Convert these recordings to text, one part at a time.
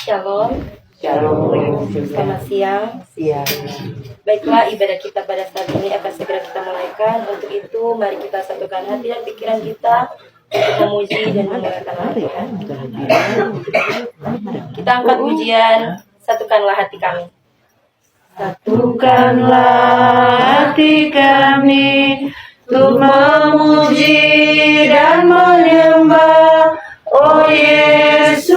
Shalom. Shalom. Selamat siang. Baiklah, ibadah kita pada saat ini akan segera kita mulaikan. Untuk itu, mari kita satukan hati dan pikiran kita untuk memuji dan memuliakan nama Tuhan. Kita angkat pujian, satukanlah hati kami. Satukanlah hati kami untuk memuji dan menyembah, oh Yesus,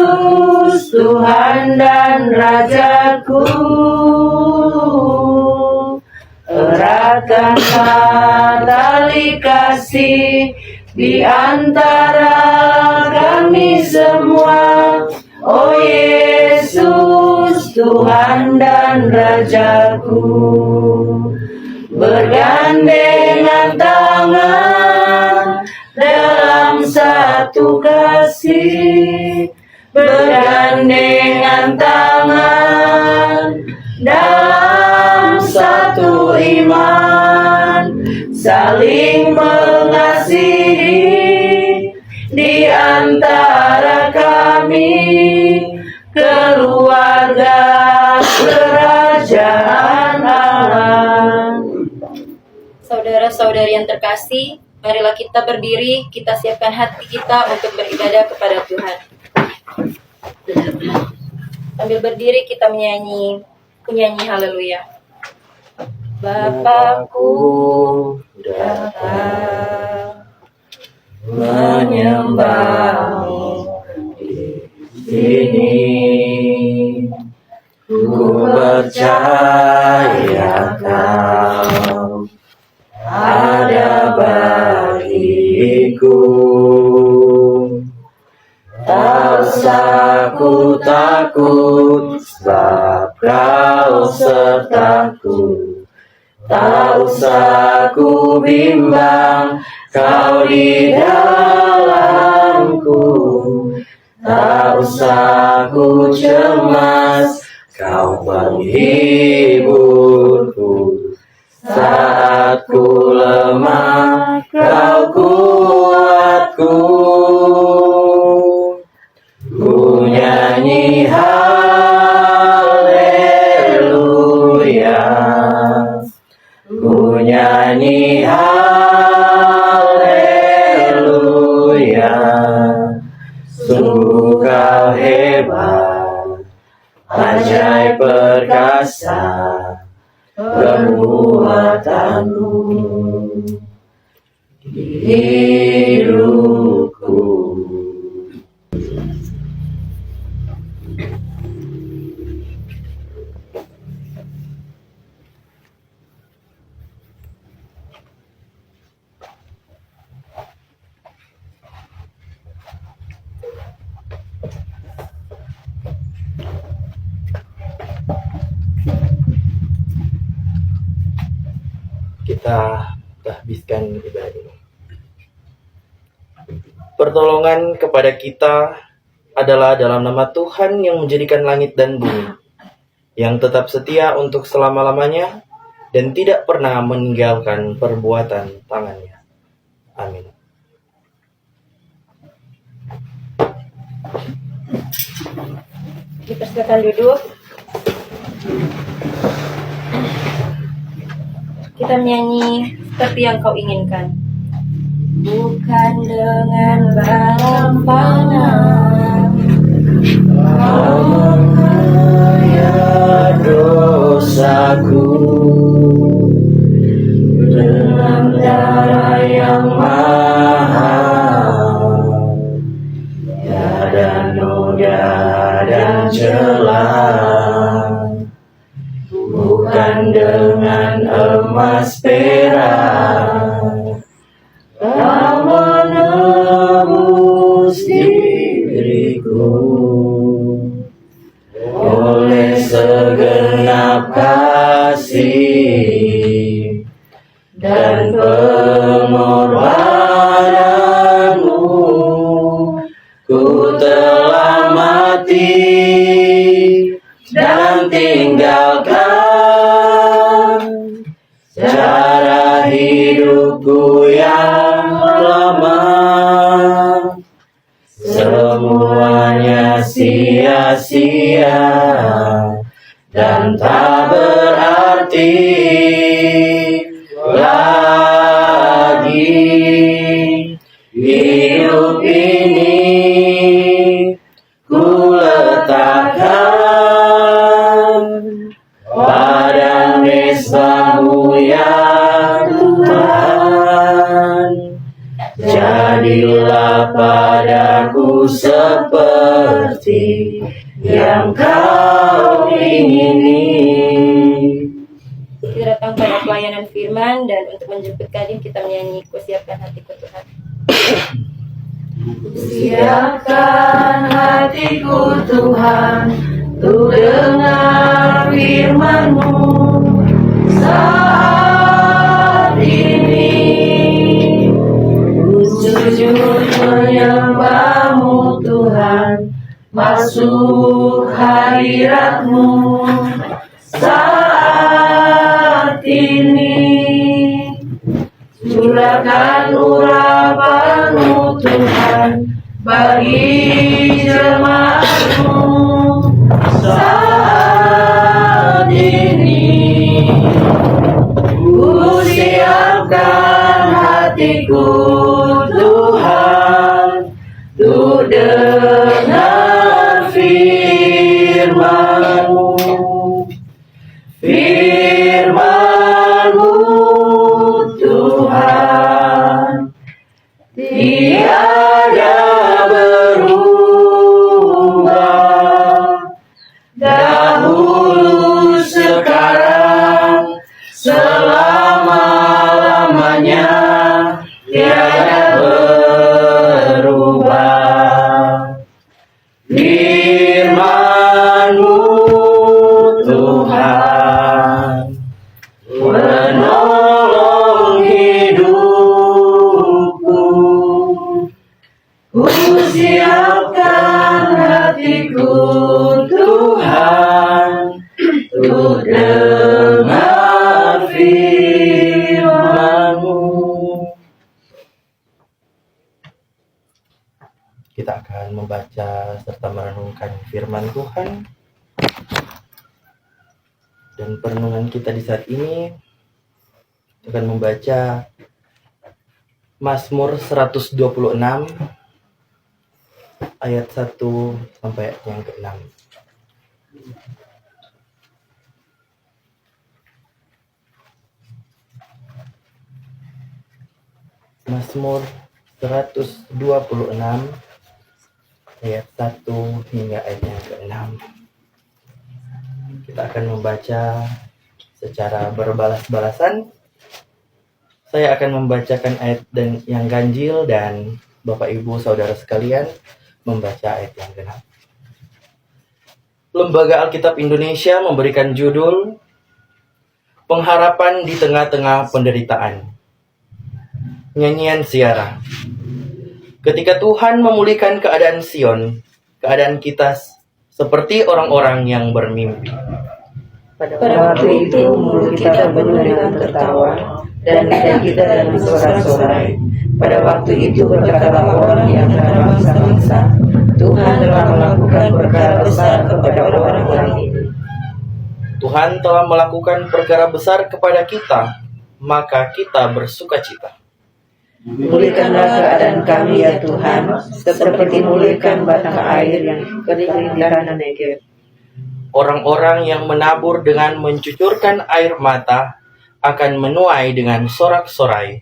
Tuhan dan Rajaku. Eratkanlah tali kasih di antara kami semua, oh Yesus, Tuhan dan Rajaku. Bergandengan tangan dalam satu kasih, bergandengan tangan dalam satu iman, saling mengasihi di antara kami, keluarga kerajaan Allah. Saudara-saudari yang terkasih, marilah kita berdiri, kita siapkan hati kita untuk beribadah kepada Tuhan. Sambil berdiri kita menyanyi haleluya. Bapakku datang menyembahmu di sini, ku percaya kau ada bagiku. Tak usah ku takut, sebab kau sertaku. Tak usah ku bimbang, kau di dalamku. Tak usah ku cemas, kau penghiburku. Saat ku lemah, kau kuatku. Ku nyanyi haleluya, ku nyanyi haleluya. Sungguh kau hebat, ajaib perkasa perbuatanmu di hidupku. Kita habiskan ibadah ini. Pertolongan kepada kita adalah dalam nama Tuhan yang menjadikan langit dan bumi, yang tetap setia untuk selama-lamanya dan tidak pernah meninggalkan perbuatan tangannya. Amin. Dipersilakan duduk. Kita menyanyi seperti yang kau inginkan. Bukan dengan gampang Kau mengayak dosaku dengan darah yang mahal, tiada noda dan celah. Bukan dengan emas perak kau menebus diriku, oleh segenap kasih dan pengorbananmu, ku telah mati dan tinggalkan cara hidupku yang lama. Semuanya sia-sia dan tak berarti lagi. Hidup ini ku letakkan pada mesbah-Mu ya Tuhan. Jadilah padaku seperti yang Kau ingini. Kita datang pada pelayanan firman, dan untuk menjemput Kadin kita menyanyi Kusiapkan Hatiku Tuhan. Siapkan hatiku Tuhan untuk dengar firman-Mu saat ini. Ku sujud menyembah-Mu Tuhan, masuk hadirat-Mu saat ini. Curahkan urapan-Mu Tuhan bagi jemaat-Mu saat ini. Ku siapkan hatiku Tuhan untuk dengar firman-Mu. Firman-Mu Tuhan tiada berubah, dahulu sekarang selama-lamanya tiada berubah. Firman-Mu Tuhan menolong hidupku. Ku siapkan hatiku Tuhan untuk dengar firman-Mu. Kita akan membaca serta merenungkan firman Tuhan. Dan perenungan kita di saat ini akan membaca Mazmur 126 ayat 1 sampai yang ke-6. Mazmur 126 ayat 1 hingga ayat yang ke-6. Kita akan membaca secara berbalas-balasan. Saya akan membacakan ayat dan yang ganjil, dan Bapak Ibu Saudara sekalian membaca ayat yang genap. Lembaga Alkitab Indonesia memberikan judul Pengharapan di Tengah-Tengah Penderitaan. Nyanyian Siara. Ketika Tuhan memulihkan keadaan Sion, keadaan kita seperti orang-orang yang bermimpi. Pada waktu itu mulut kita penuh dengan tertawa dan lidah kita dengan sorak-sorai. Pada waktu itu berkatalah orang yang antara bangsa-bangsa, Tuhan telah melakukan perkara besar kepada orang-orang ini. Tuhan telah melakukan perkara besar kepada kita, maka kita bersukacita. Pulihkanlah keadaan kami ya Tuhan, seperti mulihkan batang air yang kering di tanah Negeb. Orang-orang yang menabur dengan mencucurkan air mata akan menuai dengan sorak-sorai.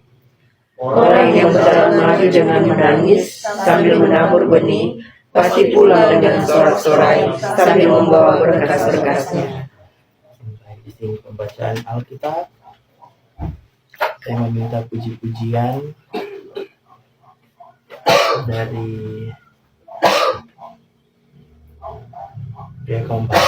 Orang yang berjalan maju dengan menangis sambil menabur benih, pasti pulang dengan sorak-sorai sambil membawa berkas-berkasnya. Sampai di sini pembacaan Alkitab. Saya meminta puji-pujian dari pihak kompas.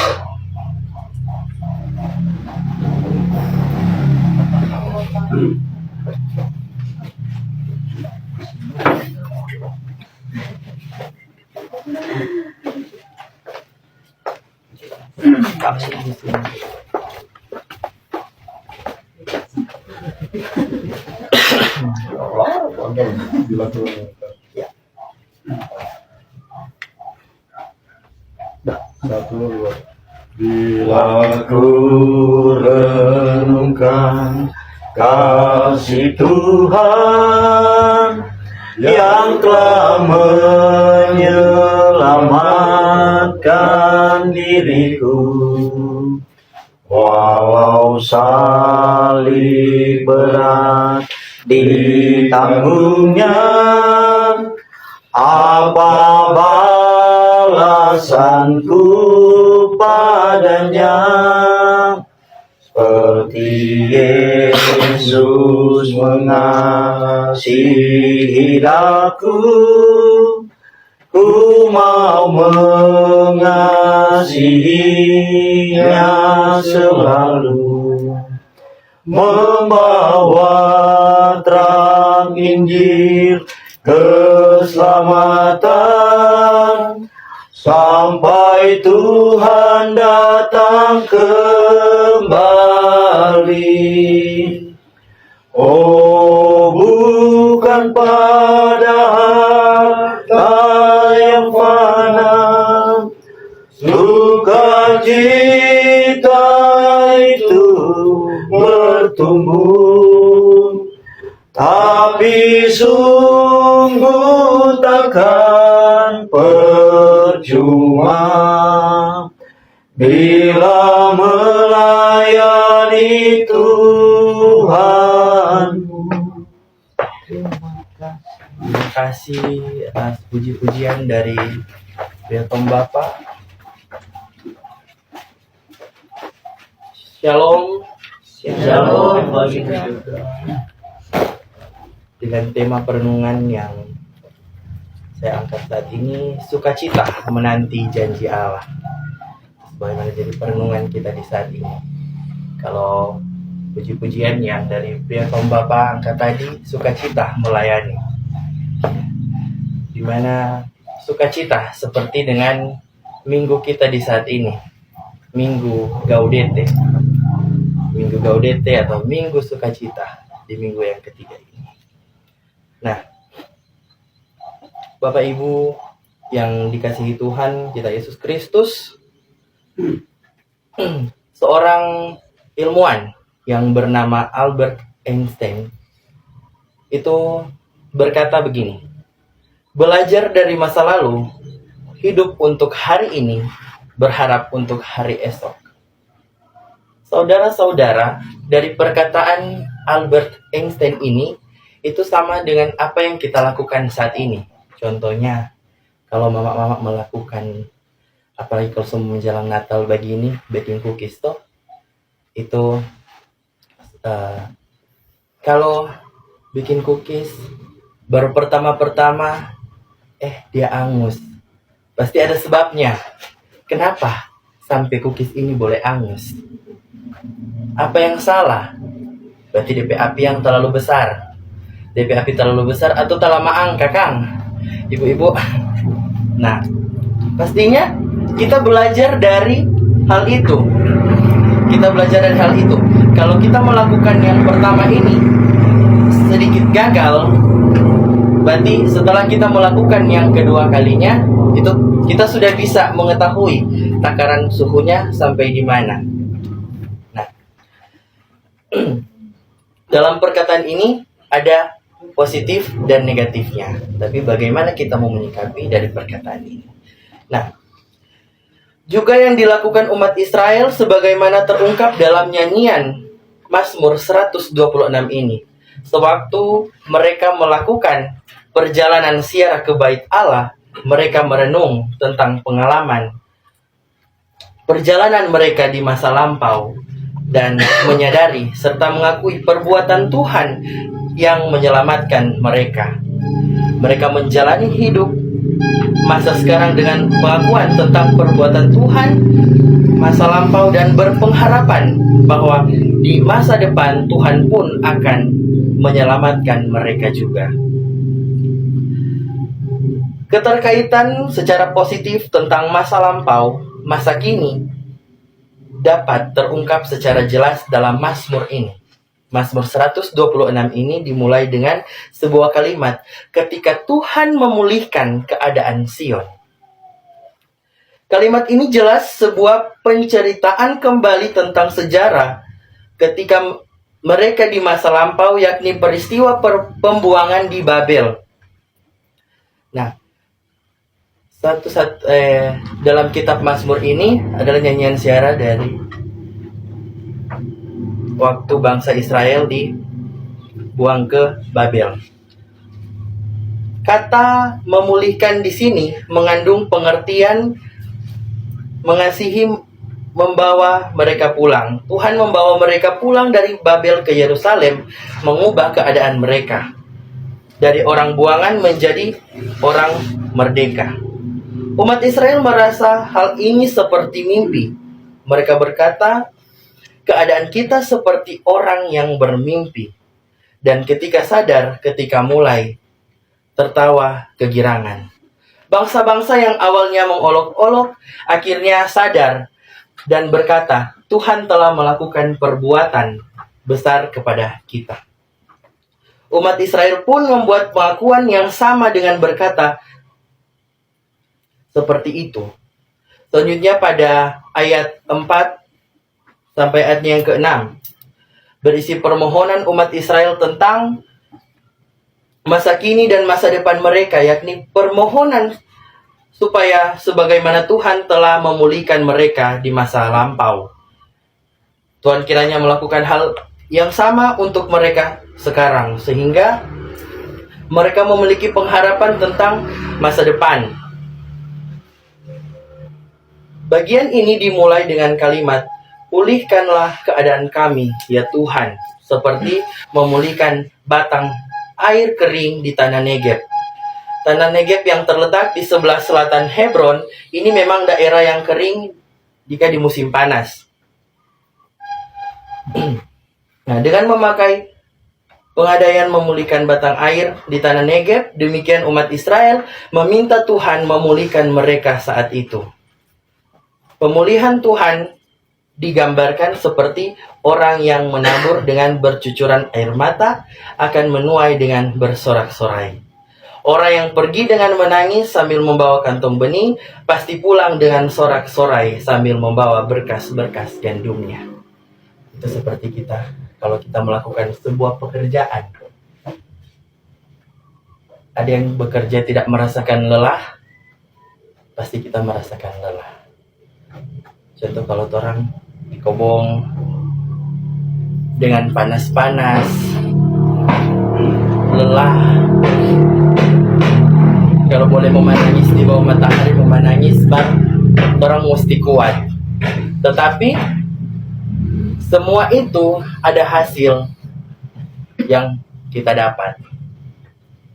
Kasih di sini. Satu, dua. Bila ku renungkan kasih Tuhan yang telah menyelamatkan diriku, walau salib berat ditanggungnya, apa balasanku padanya? Seperti Yesus mengasihi aku, ku mau mengasihinya selalu, membawa terang Injil keselamatan sampai Tuhan datang kembali. Oh, bukan pada harta yang fana, sukacita itu bertumbuh, tapi sungguh takkan percuma bila melayani Tuhanmu. Terima kasih atas puji-pujian dari Tom Bapak. Shalom. Shalom. Dengan tema perenungan yang saya angkat saat ini, sukacita menanti janji Allah. Bagaimana jadi perenungan kita di saat ini? Kalau puji-pujian yang dari Tom Bapak angkat tadi, sukacita melayani. Dimana sukacita seperti dengan minggu kita di saat ini, Minggu Gaudete. Minggu Gaudete atau Minggu Sukacita di minggu yang ketiga ini. Nah, Bapak Ibu yang dikasihi Tuhan kita Yesus Kristus, seorang ilmuwan yang bernama Albert Einstein itu berkata begini, belajar dari masa lalu, hidup untuk hari ini, berharap untuk hari esok. Saudara-saudara, dari perkataan Albert Einstein ini, itu sama dengan apa yang kita lakukan saat ini. Contohnya, kalau mama-mama melakukan, apalagi kalau menjelang Natal begini, baking cookies toh, itu kalau bikin cookies, baru pertama-pertama, dia angus. Pasti ada sebabnya. Kenapa sampai cookies ini boleh angus? Apa yang salah? Berarti DP api yang terlalu besar. DP api terlalu besar atau terlalu maang, kakang, ibu-ibu. Nah, pastinya kita belajar dari hal itu. Kalau kita melakukan yang pertama ini sedikit gagal, berarti setelah kita melakukan yang kedua kalinya, itu kita sudah bisa mengetahui takaran suhunya sampai di mana. Nah, dalam perkataan ini ada positif dan negatifnya. Tapi bagaimana kita mau menyikapi dari perkataan ini? Nah, juga yang dilakukan umat Israel sebagaimana terungkap dalam nyanyian Mazmur 126 ini. Sewaktu mereka melakukan perjalanan ziarah ke Bait Allah, mereka merenung tentang pengalaman perjalanan mereka di masa lampau dan menyadari serta mengakui perbuatan Tuhan yang menyelamatkan mereka. Mereka menjalani hidup masa sekarang dengan pengakuan tentang perbuatan Tuhan masa lampau dan berpengharapan bahwa di masa depan Tuhan pun akan menyelamatkan mereka juga. Keterkaitan secara positif tentang masa lampau, masa kini dapat terungkap secara jelas dalam Mazmur ini. Mazmur 126 ini dimulai dengan sebuah kalimat, ketika Tuhan memulihkan keadaan Sion. Kalimat ini jelas sebuah penceritaan kembali tentang sejarah ketika mereka di masa lampau, yakni peristiwa pembuangan di Babel. Nah, dalam kitab Mazmur ini adalah nyanyian syara dari waktu bangsa Israel dibuang ke Babel. Kata memulihkan di sini mengandung pengertian mengasihi, membawa mereka pulang. Tuhan membawa mereka pulang dari Babel ke Yerusalem, mengubah keadaan mereka dari orang buangan menjadi orang merdeka. Umat Israel merasa hal ini seperti mimpi. Mereka berkata, keadaan kita seperti orang yang bermimpi. Dan ketika sadar, ketika mulai, tertawa kegirangan. Bangsa-bangsa yang awalnya mengolok-olok, akhirnya sadar dan berkata, Tuhan telah melakukan perbuatan besar kepada kita. Umat Israel pun membuat pengakuan yang sama dengan berkata, seperti itu. Selanjutnya pada ayat 4 sampai ayat yang ke-6, berisi permohonan umat Israel tentang masa kini dan masa depan mereka, yakni permohonan supaya sebagaimana Tuhan telah memulihkan mereka di masa lampau, Tuhan kiranya melakukan hal yang sama untuk mereka sekarang, sehingga mereka memiliki pengharapan tentang masa depan. Bagian ini dimulai dengan kalimat, pulihkanlah keadaan kami, ya Tuhan, seperti memulihkan batang air kering di tanah Negeb. Tanah Negeb yang terletak di sebelah selatan Hebron, ini memang daerah yang kering jika di musim panas. Nah, dengan memakai pengadaian memulihkan batang air di tanah Negeb, demikian umat Israel meminta Tuhan memulihkan mereka saat itu. Pemulihan Tuhan digambarkan seperti orang yang menabur dengan bercucuran air mata akan menuai dengan bersorak-sorai. Orang yang pergi dengan menangis sambil membawa kantong benih pasti pulang dengan sorak-sorai sambil membawa berkas-berkas gandumnya. Itu seperti kita kalau kita melakukan sebuah pekerjaan. Ada yang bekerja tidak merasakan lelah, pasti kita merasakan lelah. Contoh kalau orang di kobong dengan panas-panas, lelah. Kalau boleh memanangis di bawah matahari, memanangis, orang mesti kuat. Tetapi semua itu ada hasil yang kita dapat.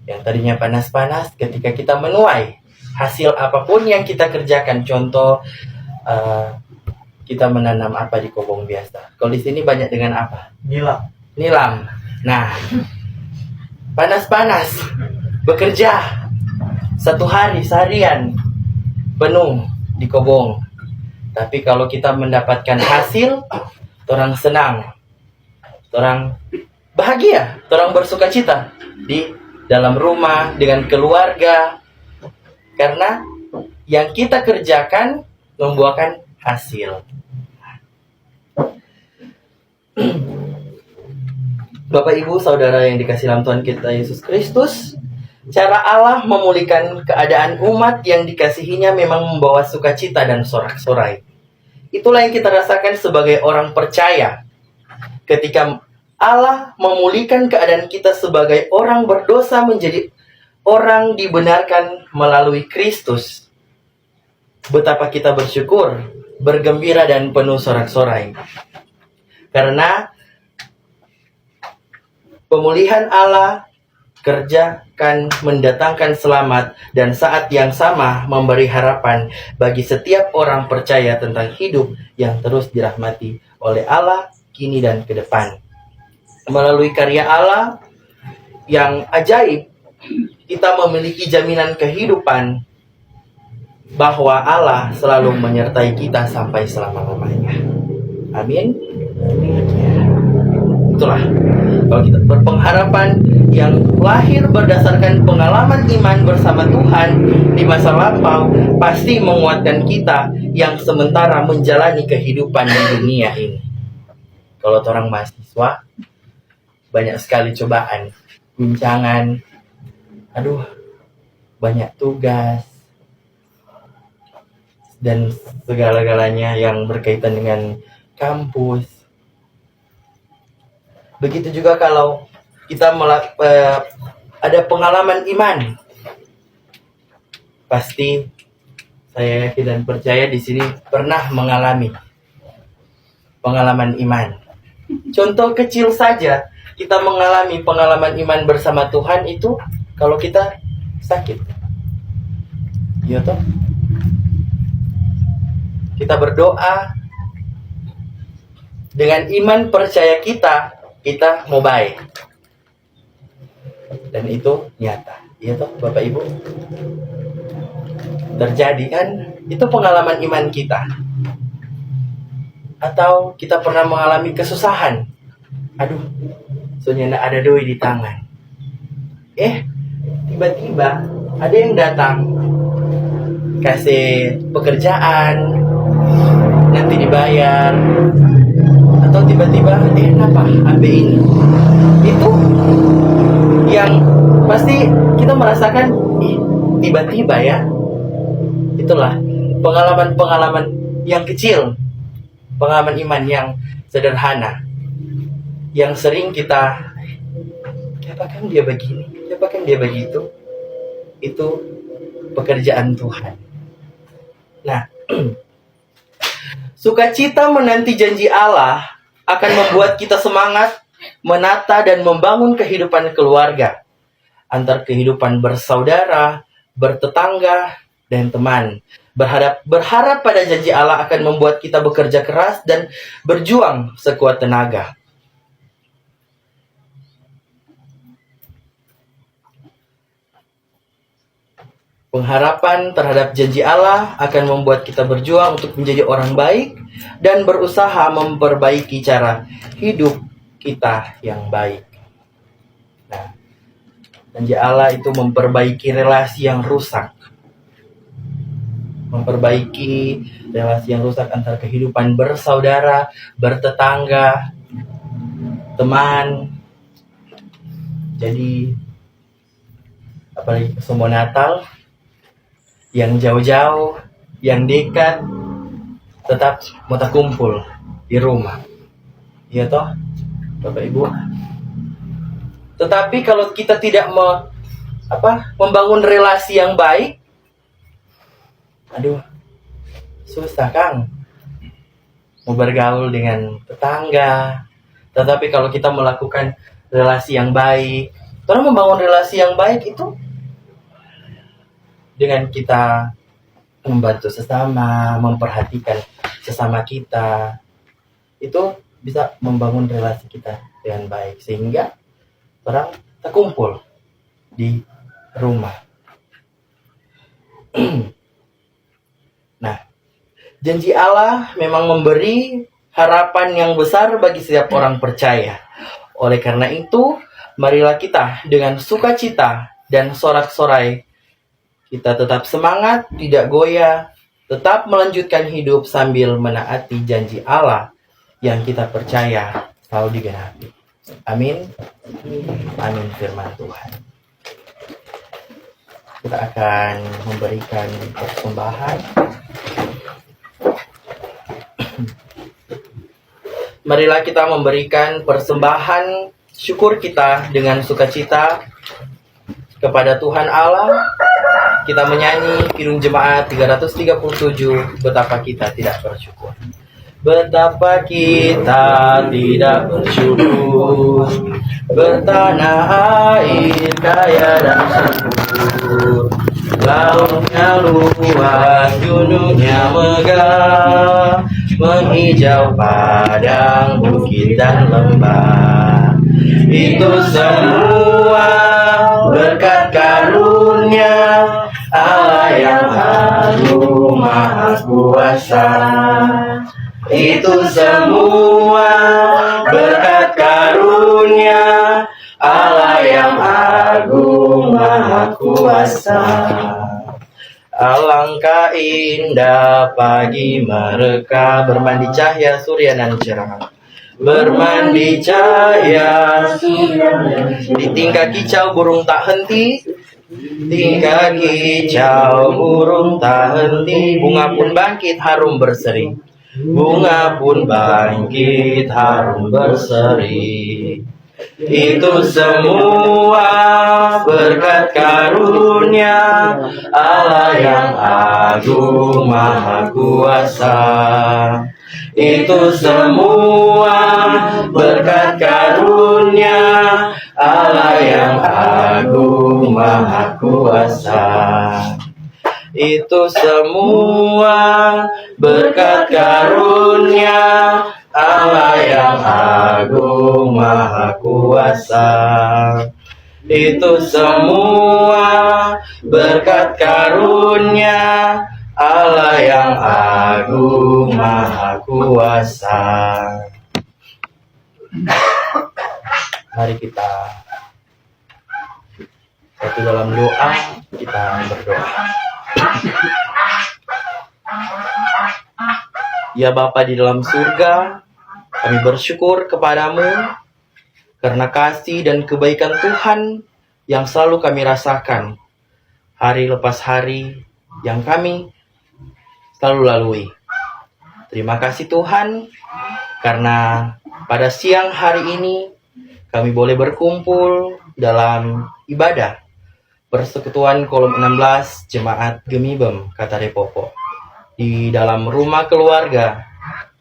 Yang tadinya panas-panas, ketika kita menuai hasil apapun yang kita kerjakan, contoh kita menanam apa di kobong biasa. Kalau di sini banyak dengan apa? Nilam. Nah, panas-panas, bekerja seharian penuh di kobong. Tapi kalau kita mendapatkan hasil, orang senang, orang bahagia, orang bersuka cita di dalam rumah dengan keluarga, karena yang kita kerjakan membuahkan hasil. Bapak Ibu Saudara yang dikasihi dalam Tuhan kita Yesus Kristus, cara Allah memulihkan keadaan umat yang dikasihinya memang membawa sukacita dan sorak-sorai. Itulah yang kita rasakan sebagai orang percaya. Ketika Allah memulihkan keadaan kita sebagai orang berdosa menjadi orang dibenarkan melalui Kristus, betapa kita bersyukur, bergembira dan penuh sorak-sorai. Karena pemulihan Allah kerjakan mendatangkan selamat dan saat yang sama memberi harapan bagi setiap orang percaya tentang hidup yang terus dirahmati oleh Allah kini dan ke depan. Melalui karya Allah yang ajaib, kita memiliki jaminan kehidupan bahwa Allah selalu menyertai kita sampai selama-lamanya. Amin. Itulah Kalau kita berpengharapan yang lahir berdasarkan pengalaman iman bersama Tuhan di masa lampau, pasti menguatkan kita yang sementara menjalani kehidupan di dunia ini. Kalau orang mahasiswa, banyak sekali cobaan, guncangan, banyak tugas, dan segala-galanya yang berkaitan dengan kampus. Begitu juga kalau kita ada pengalaman iman, pasti saya yakin dan percaya di sini pernah mengalami pengalaman iman. Contoh kecil saja, kita mengalami pengalaman iman bersama Tuhan itu kalau kita sakit. Iya toh? Kita berdoa dengan iman percaya kita mau baik. Dan itu nyata. Iya toh Bapak Ibu? Terjadi kan? Itu pengalaman iman kita. Atau kita pernah mengalami kesusahan. Soalnya ada doi di tangan. Tiba-tiba ada yang datang kasih pekerjaan, nanti dibayar, atau tiba-tiba kenapa ambil ini. Itu yang pasti kita merasakan tiba-tiba ya. Itulah pengalaman-pengalaman yang kecil, pengalaman iman yang sederhana, yang sering kita, kenapa kan dia begini, kenapa kan dia begitu. Itu pekerjaan Tuhan. Nah, sukacita menanti janji Allah akan membuat kita semangat menata dan membangun kehidupan keluarga, antar kehidupan bersaudara, bertetangga, dan teman. Berharap pada janji Allah akan membuat kita bekerja keras dan berjuang sekuat tenaga. Pengharapan terhadap janji Allah akan membuat kita berjuang untuk menjadi orang baik dan berusaha memperbaiki cara hidup kita yang baik. Nah, janji Allah itu memperbaiki relasi yang rusak. Memperbaiki relasi yang rusak antara kehidupan bersaudara, bertetangga, teman. Jadi, apalagi semua Natal, yang jauh-jauh, yang dekat, tetap mau kumpul di rumah. Iya toh, Bapak Ibu. Tetapi kalau kita tidak membangun relasi yang baik, susah Kang. Mau bergaul dengan tetangga. Tetapi kalau kita melakukan relasi yang baik, karena membangun relasi yang baik itu dengan kita membantu sesama, memperhatikan sesama kita, itu bisa membangun relasi kita dengan baik sehingga orang terkumpul di rumah. Nah, janji Allah memang memberi harapan yang besar bagi setiap orang percaya. Oleh karena itu, marilah kita dengan sukacita dan sorak-sorai kita tetap semangat, tidak goyah, tetap melanjutkan hidup sambil menaati janji Allah yang kita percaya selalu digenapi. Amin. Amin firman Tuhan. Kita akan memberikan persembahan. Marilah kita memberikan persembahan syukur kita dengan sukacita kepada Tuhan Allah. Kita menyanyi Kidung Jemaat 337, betapa kita tidak bersyukur. Betapa kita tidak bersyukur, bertanah air kaya dan subur. Lautnya luas, gunungnya megah, menghijau padang, bukit dan lembah. Itu semua berkat karunia Allah yang agung maha kuasa. Itu semua berkat karunia Allah yang agung maha kuasa. Alangkah indah pagi mereka bermandi cahaya surya nan cerah. Bermandi cahaya di tingkah kicau burung tak henti. Tingkah kicau burung tak henti. Bunga pun bangkit harum berseri. Bunga pun bangkit harum berseri. Itu semua berkat karunia Allah yang agung maha kuasa. Itu semua berkat karunia Allah yang agung maha kuasa. Itu semua berkat karunia Allah yang agung maha kuasa. Itu semua berkat karunia Allah yang agung maha kuasa. Mari kita satu dalam doa, kita berdoa. Ya Bapa di dalam surga, kami bersyukur kepadamu karena kasih dan kebaikan Tuhan yang selalu kami rasakan hari lepas hari yang kami selalu lalui. Terima kasih Tuhan karena pada siang hari ini kami boleh berkumpul dalam ibadah Persekutuan Kolom 16 Jemaat Gemibem Katarepopo di dalam rumah keluarga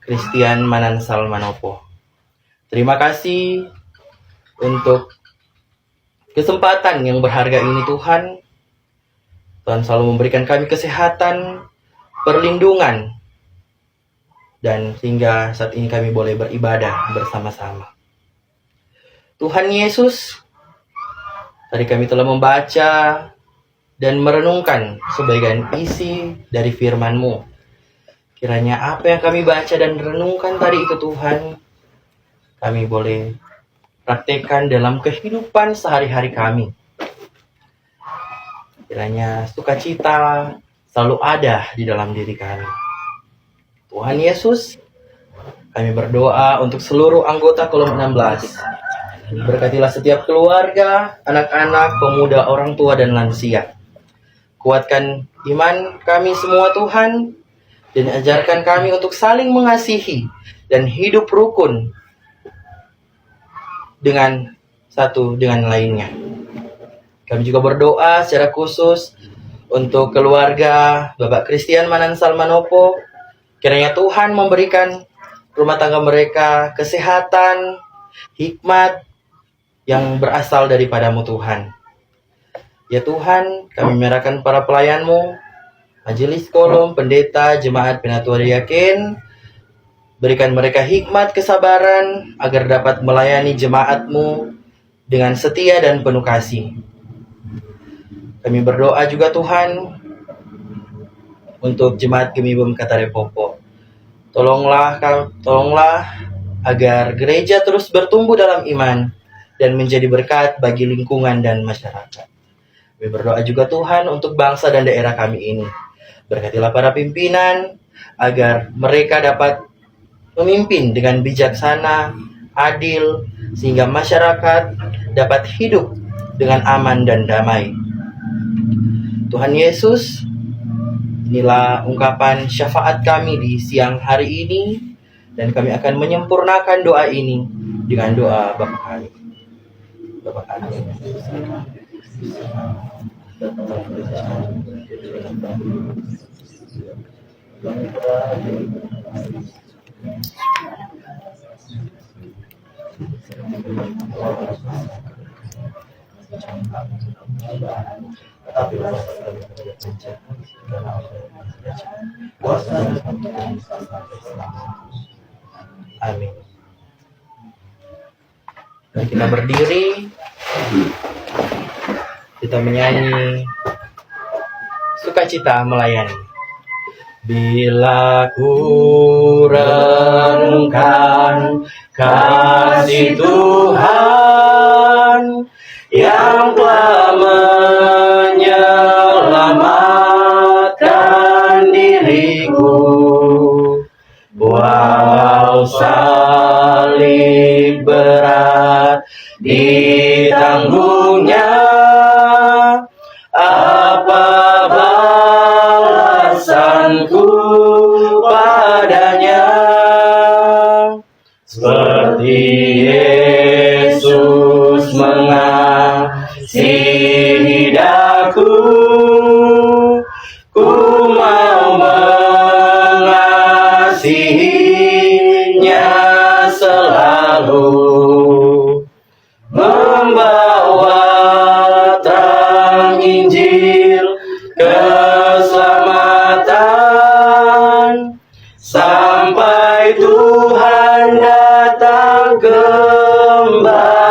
Christian Manansal Manopo. Terima kasih untuk kesempatan yang berharga ini Tuhan. Tuhan selalu memberikan kami kesehatan, perlindungan, dan sehingga saat ini kami boleh beribadah bersama-sama. Tuhan Yesus, tadi kami telah membaca dan merenungkan sebagian isi dari firman-Mu. Kiranya apa yang kami baca dan renungkan tadi itu Tuhan, kami boleh praktekkan dalam kehidupan sehari-hari kami. Kiranya sukacita selalu ada di dalam diri kami. Tuhan Yesus, kami berdoa untuk seluruh anggota Kolom 16. Berkatilah setiap keluarga, anak-anak, pemuda, orang tua, dan lansia. Kuatkan iman kami semua Tuhan, dan ajarkan kami untuk saling mengasihi dan hidup rukun dengan satu dengan lainnya. Kami juga berdoa secara khusus untuk keluarga Bapak Christian Manansal Manopo. Kiranya Tuhan memberikan rumah tangga mereka kesehatan, hikmat yang berasal daripada-Mu Tuhan. Ya Tuhan, kami menyerahkan para pelayan-Mu, majelis kolom, pendeta, jemaat, penatua yakin. Berikan mereka hikmat kesabaran agar dapat melayani jemaat-Mu dengan setia dan penuh kasih. Kami berdoa juga Tuhan untuk jemaat Gemibem Katarepopo. Tolonglah agar gereja terus bertumbuh dalam iman dan menjadi berkat bagi lingkungan dan masyarakat. Kami berdoa juga Tuhan untuk bangsa dan daerah kami ini. Berkatilah para pimpinan agar mereka dapat memimpin dengan bijaksana, adil, sehingga masyarakat dapat hidup dengan aman dan damai. Tuhan Yesus, inilah ungkapan syafaat kami di siang hari ini, dan kami akan menyempurnakan doa ini dengan doa Bapa kami. Bapa kami. Amin. Mari kita berdiri. Kita menyanyi sukacita melayani. Bila ku renungkan kasih Tuhan yang telah menyelamatkan diriku, walau salib berat ditanggungnya, apa balasanku padanya? Seperti Yesus mengasihi daku, ku mau mengasihinya selalu, membawa terang Injil keselamatan sampai Tuhan datang kembali.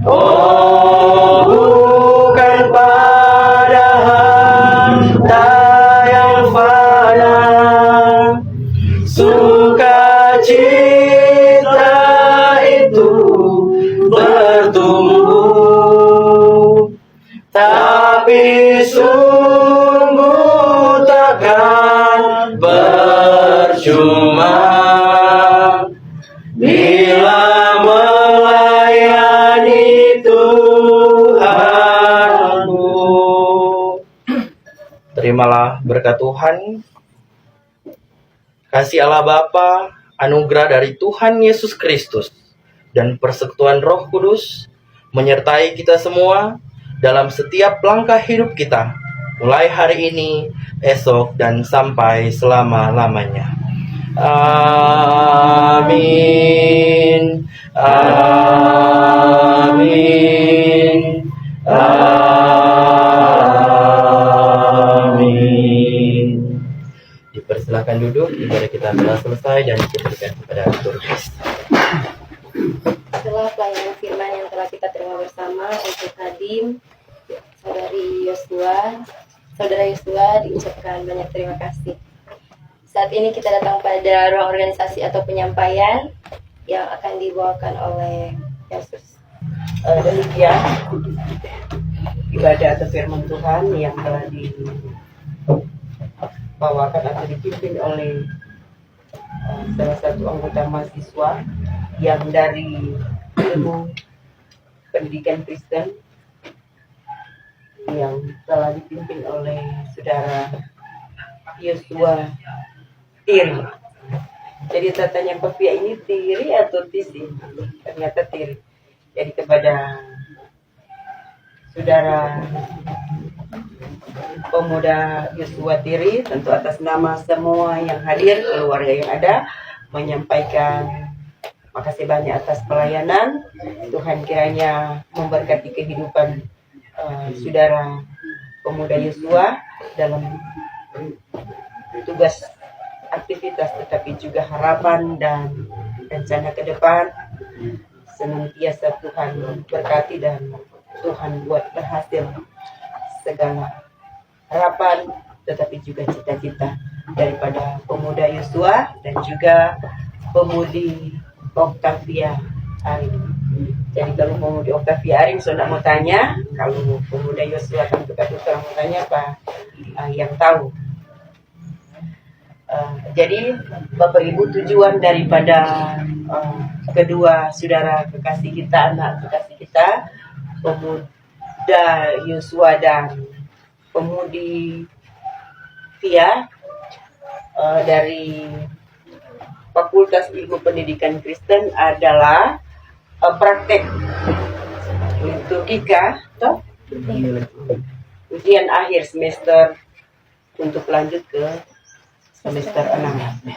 Oh, bukan pada harta yang fana, sukacita itu bertumbuh, tapi sungguh takkan percuma bila melayani Tuhanmu. Terimalah berkat Tuhan, kasih Allah Bapa, anugerah dari Tuhan Yesus Kristus, dan persekutuan Roh Kudus menyertai kita semua dalam setiap langkah hidup kita, mulai hari ini, esok, dan sampai selama-lamanya. Amin. Amin. Amin. Dipersilakan duduk, ibadah kita telah selesai dan diberikan kepada turis. Setelah pelayanan firman yang telah kita terima bersama, untuk Hadim, Saudara Yosua diucapkan banyak terima kasih. Saat ini kita datang pada ruang organisasi atau penyampaian yang akan dibawakan oleh Yesus. Demikian ibadah atau firman Tuhan yang telah dibawakan atau dipimpin oleh salah satu anggota mahasiswa yang dari ilmu pendidikan Kristen yang telah dipimpin oleh saudara Yosua Tiri. Jadi saya tanya Pak Pia, ini Tiri atau Tisi? Ternyata Tiri. Jadi kepada saudara pemuda Yosua Tiri, tentu atas nama semua yang hadir, keluarga yang ada, menyampaikan makasih banyak atas pelayanan. Tuhan kiranya memberkati kehidupan saudara pemuda Yosua dalam tugas aktivitas, tetapi juga harapan dan rencana ke depan. Senantiasa Tuhan berkati dan Tuhan buat berhasil segala harapan, tetapi juga cita-cita daripada pemuda Yosua dan juga pemudi Octavia Arim. Jadi kalau pemudi Octavia Arim sudah mau tanya, kalau pemuda Yosua tentu orang mau tanya apa yang tahu. Jadi Bapak Ibu, tujuan daripada kedua saudara kekasih kita, anak kekasih kita, pemuda Yosua dan pemudi Via dari Fakultas Ilmu Pendidikan Kristen adalah praktek liturgika atau ujian akhir semester untuk lanjut ke semester 6.